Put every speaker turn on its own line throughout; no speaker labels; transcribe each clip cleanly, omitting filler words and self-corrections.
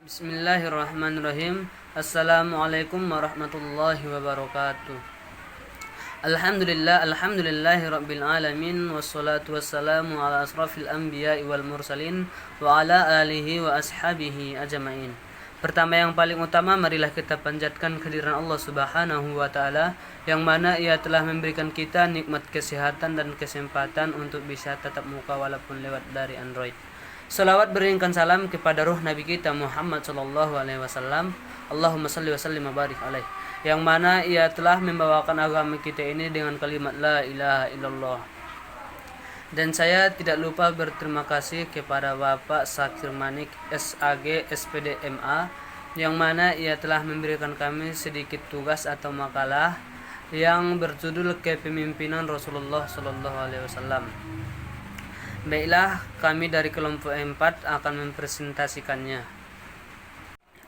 Bismillahirrahmanirrahim. Assalamualaikum warahmatullahi wabarakatuh. Alhamdulillahi rabbil alamin. Wassalatu wassalamu ala asrafil anbiya'i wal mursalin wa ala alihi wa ashabihi ajma'in. Pertama yang paling utama, marilah kita panjatkan kehadiran Allah Subhanahu wa taala yang mana Ia telah memberikan kita nikmat kesehatan dan kesempatan untuk bisa tatap muka walaupun lewat dari Android. Salawat beriringkan salam kepada ruh Nabi kita Muhammad sallallahu alaihi wasallam. Allahumma salli wa sallim wa barik alaih. Yang mana Ia telah membawakan agama kita ini dengan kalimat la ilaha illallah. Dan saya tidak lupa berterima kasih kepada Bapak Sakir Manik SAG SPD MA yang mana Ia telah memberikan kami sedikit tugas atau makalah yang berjudul Kepemimpinan Rasulullah sallallahu alaihi wasallam. Baiklah, kami dari kelompok 4 akan mempresentasikannya.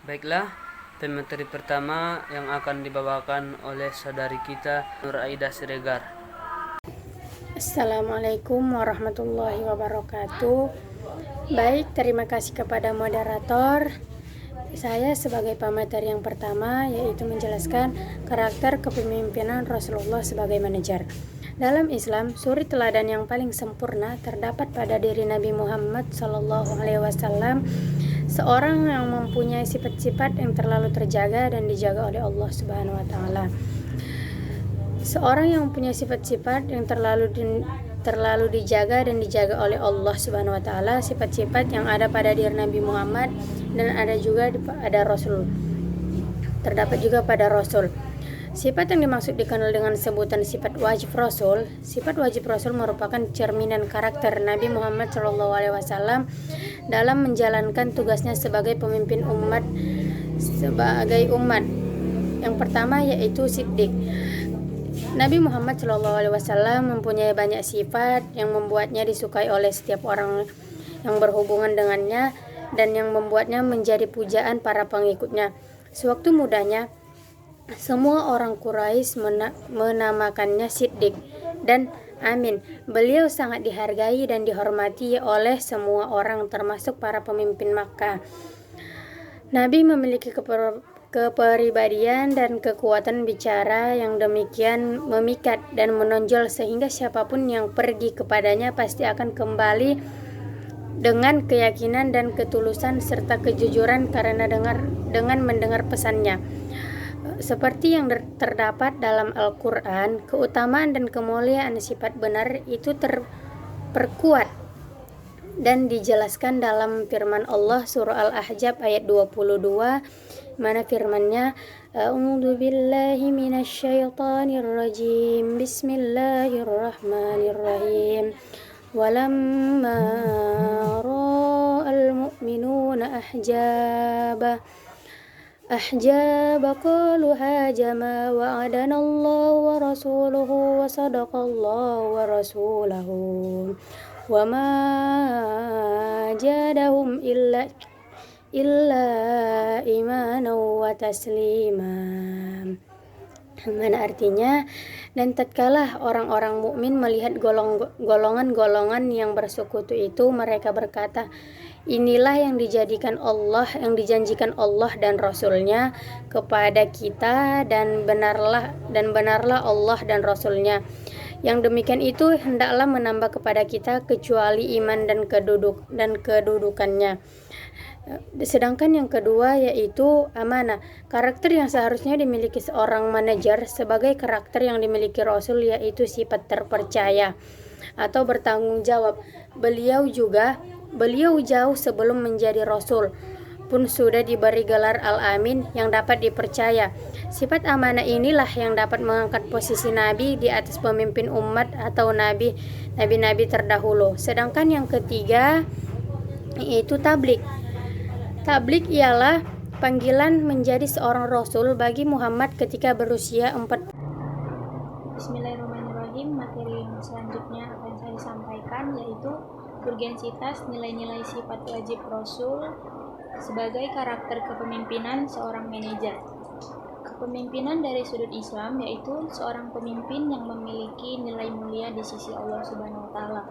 Baiklah, pemateri pertama yang akan dibawakan oleh saudari kita Nur Aida Siregar.
Assalamualaikum warahmatullahi wabarakatuh. Baik, terima kasih kepada moderator. Saya sebagai pemateri yang pertama yaitu menjelaskan karakter kepemimpinan Rasulullah sebagai manajer. Dalam Islam, suri teladan yang paling sempurna terdapat pada diri Nabi Muhammad SAW, seorang yang mempunyai sifat-sifat yang terlalu terjaga dan dijaga oleh Allah Subhanahu wa taala. Seorang yang mempunyai sifat-sifat yang terlalu dijaga dan dijaga oleh Allah Subhanahu wa taala, sifat-sifat yang ada pada diri Nabi Muhammad dan ada juga pada Rasul. Terdapat juga pada Rasul. Sifat yang dimaksud dikenal dengan sebutan sifat wajib Rasul. Sifat wajib Rasul merupakan cerminan karakter Nabi Muhammad SAW dalam menjalankan tugasnya sebagai pemimpin umat. Yang pertama yaitu siddiq. Nabi Muhammad SAW mempunyai banyak sifat yang membuatnya disukai oleh setiap orang yang berhubungan dengannya dan yang membuatnya menjadi pujaan para pengikutnya. Sewaktu mudanya, semua orang Quraisy menamakannya Siddiq dan Amin. Beliau sangat dihargai dan dihormati oleh semua orang termasuk para pemimpin Makkah. Nabi memiliki kepribadian dan kekuatan bicara yang demikian memikat dan menonjol sehingga siapapun yang pergi kepadanya pasti akan kembali dengan keyakinan dan ketulusan serta kejujuran karena dengan mendengar pesannya. Seperti yang terdapat dalam Al-Quran, keutamaan dan kemuliaan sifat benar itu terperkuat dan dijelaskan dalam firman Allah surah Al-Ahzab ayat 22, mana firman-Nya, A'udzu billahi minasyaitonir rajim. Bismillahirrahmanirrahim. Walamma ra'al mu'minuna أحجاب قالوا هاجم وعدنا الله ورسوله وصدق الله ورسوله وما جادهم إلا إيمانا وتسليما. Mana artinya, dan tatkala orang-orang mukmin melihat golongan-golongan yang bersekutu itu, mereka berkata, inilah yang dijanjikan Allah dan Rasulnya kepada kita, dan benarlah Allah dan Rasulnya. Yang demikian itu hendaklah menambah kepada kita kecuali iman dan kedudukannya. Sedangkan yang kedua yaitu amanah, karakter yang seharusnya dimiliki seorang manajer sebagai karakter yang dimiliki Rasul, yaitu sifat terpercaya atau bertanggung jawab. Beliau jauh sebelum menjadi Rasul pun sudah diberi gelar Al-Amin yang dapat dipercaya. Sifat amanah inilah yang dapat mengangkat posisi Nabi di atas pemimpin umat atau nabi-nabi terdahulu. Sedangkan yang ketiga yaitu tabligh. Tabligh ialah panggilan menjadi seorang Rasul bagi Muhammad ketika berusia 4.
Bismillahirrahmanirrahim. Materi yang selanjutnya akan saya sampaikan yaitu urgensitas nilai-nilai sifat wajib Rasul sebagai karakter kepemimpinan seorang manajer. Kepemimpinan dari sudut Islam yaitu seorang pemimpin yang memiliki nilai mulia di sisi Allah Subhanahu wa taala.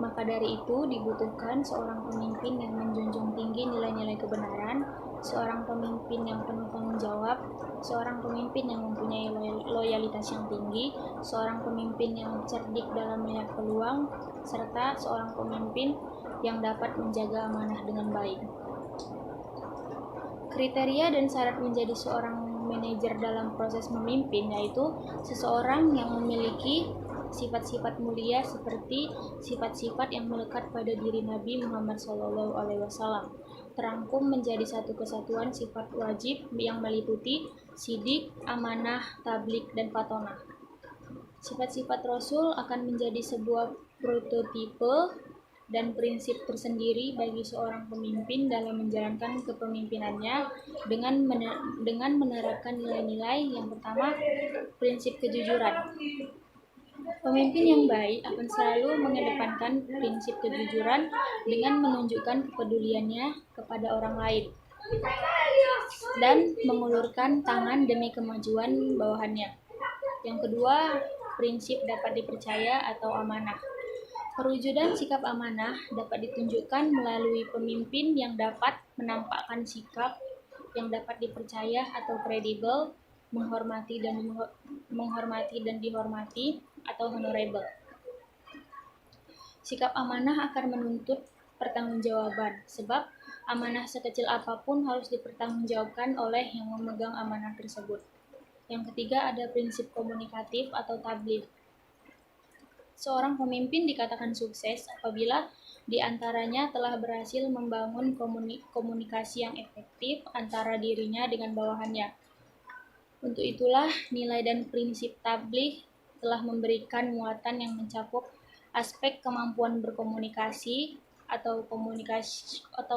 Maka dari itu dibutuhkan seorang pemimpin yang menjunjung tinggi nilai-nilai kebenaran, seorang pemimpin yang penuh tanggung jawab, seorang pemimpin yang mempunyai loyalitas yang tinggi, seorang pemimpin yang cerdik dalam melihat peluang, serta seorang pemimpin yang dapat menjaga amanah dengan baik. Kriteria dan syarat menjadi seorang manajer dalam proses memimpin yaitu seseorang yang memiliki sifat-sifat mulia seperti sifat-sifat yang melekat pada diri Nabi Muhammad SAW, terangkum menjadi satu kesatuan sifat wajib yang meliputi sidik, amanah, tablik, dan fatonah. Sifat-sifat Rasul akan menjadi sebuah prototipe dan prinsip tersendiri bagi seorang pemimpin dalam menjalankan kepemimpinannya dengan menerapkan nilai-nilai. Yang pertama, prinsip kejujuran. Pemimpin yang baik akan selalu mengedepankan prinsip kejujuran dengan menunjukkan kepeduliannya kepada orang lain dan mengulurkan tangan demi kemajuan bawahannya. Yang kedua, prinsip dapat dipercaya atau amanah. Perwujudan sikap amanah dapat ditunjukkan melalui pemimpin yang dapat menampakkan sikap yang dapat dipercaya atau kredibel, menghormati dan dihormati atau honorable. Sikap amanah akan menuntut pertanggungjawaban, sebab amanah sekecil apapun harus dipertanggungjawabkan oleh yang memegang amanah tersebut. Yang ketiga, ada prinsip komunikatif atau tabligh. Seorang pemimpin dikatakan sukses apabila di antaranya telah berhasil membangun komunikasi yang efektif antara dirinya dengan bawahannya. Untuk itulah nilai dan prinsip tabligh telah memberikan muatan yang mencakup aspek kemampuan berkomunikasi atau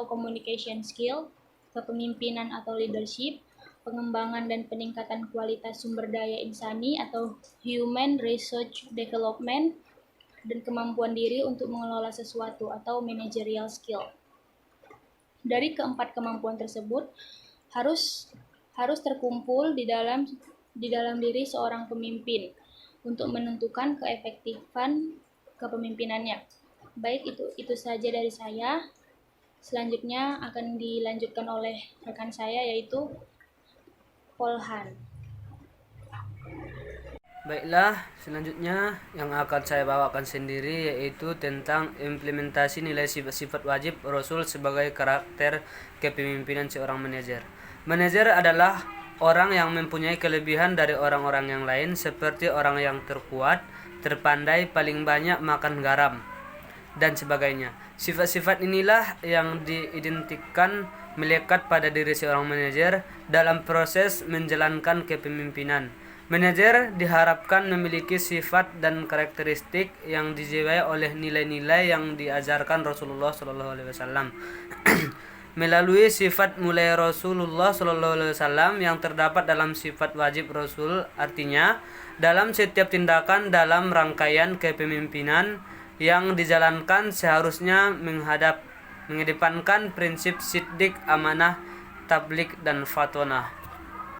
communication skill, kepemimpinan atau leadership, pengembangan dan peningkatan kualitas sumber daya insani atau human resource development, dan kemampuan diri untuk mengelola sesuatu atau managerial skill. Dari keempat kemampuan tersebut harus terkumpul di dalam diri seorang pemimpin untuk menentukan keefektifan kepemimpinannya. Baik, itu saja dari saya. Selanjutnya akan dilanjutkan oleh rekan saya yaitu Polhan.
Baiklah, selanjutnya yang akan saya bawakan sendiri yaitu tentang implementasi nilai sifat-sifat wajib Rasul sebagai karakter kepemimpinan seorang manajer. Manajer adalah orang yang mempunyai kelebihan dari orang-orang yang lain, seperti orang yang terkuat, terpandai, paling banyak makan garam, dan sebagainya. Sifat-sifat inilah yang diidentikan melekat pada diri seorang manajer dalam proses menjalankan kepemimpinan. Manajer diharapkan memiliki sifat dan karakteristik yang dijiwai oleh nilai-nilai yang diajarkan Rasulullah SAW. Melalui sifat mulai Rasulullah SAW yang terdapat dalam sifat wajib Rasul, artinya dalam setiap tindakan dalam rangkaian kepemimpinan yang dijalankan seharusnya mengedepankan prinsip siddiq, amanah, tabligh, dan fatonah.